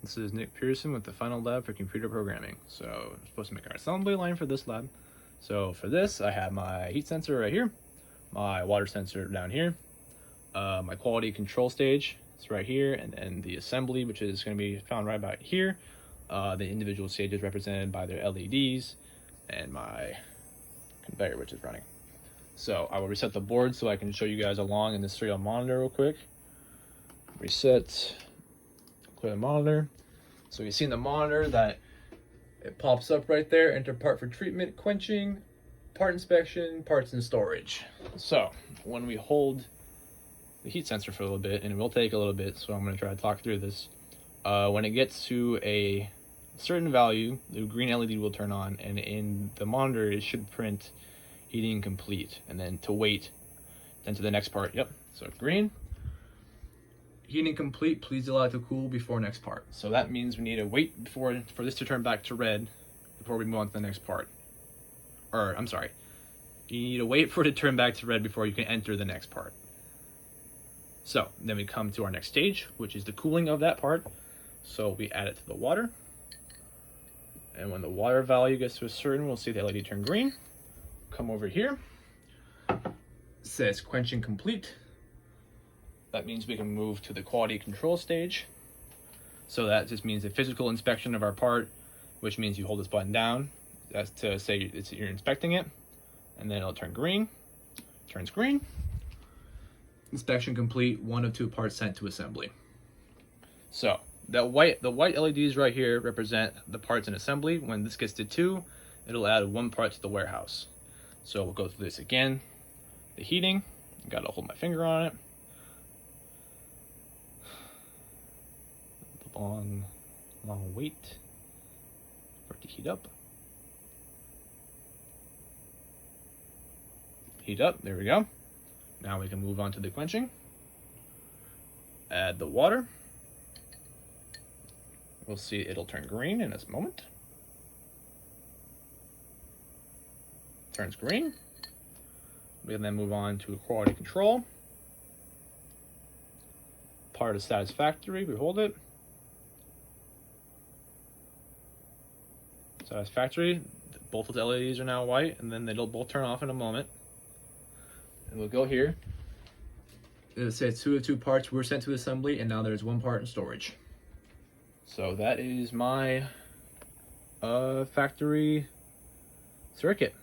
This is Nick Pearson with the Final Lab for Computer Programming. So I'm supposed to make our assembly line for this lab. So for this, I have my heat sensor right here, my water sensor down here, my quality control stage is right here, and then the assembly, which is going to be found right about here. The individual stages represented by their LEDs, and my conveyor, which is running. So I will reset the board so I can show you guys along in this serial monitor real quick. Reset, clear the monitor. So you see in the monitor that it pops up right there, enter part for treatment, quenching, part inspection, parts in storage. So when we hold the heat sensor for a little bit, and it will take a little bit, so I'm going to try to talk through this. When it gets to a certain value, the green LED will turn on, and in the monitor it should print heating complete, and then to wait, then to the next part. Yep, so green, heating complete, please allow it to cool before next part. So that means we need to wait for this to turn back to red before we move on to the next part. Or, I'm sorry, you need to wait for it to turn back to red before you can enter the next part. So then we come to our next stage, which is the cooling of that part. So we add it to the water. And when the water value gets to a certain, we'll see the LED turn green. Come over here. It says quenching complete. That means we can move to the quality control stage. So that just means a physical inspection of our part, which means you hold this button down. That's to say you're inspecting it. And then it'll turn green. Turns green. Inspection complete, 1 of 2 parts sent to assembly. So the white LEDs right here represent the parts in assembly. When this gets to 2, it'll add 1 part to the warehouse. So we'll go through this again. The heating, gotta hold my finger on it. Long wait for it to heat up. Heat up, there we go. Now we can move on to the quenching. Add the water. We'll see it'll turn green in a moment. Turns green. We can then move on to quality control. Part is satisfactory, we hold it. Satisfactory, both of the LEDs are now white, and then they'll both turn off in a moment. And we'll go here. It says 2 of 2 parts were sent to assembly, and now there's 1 part in storage. So that is my factory circuit.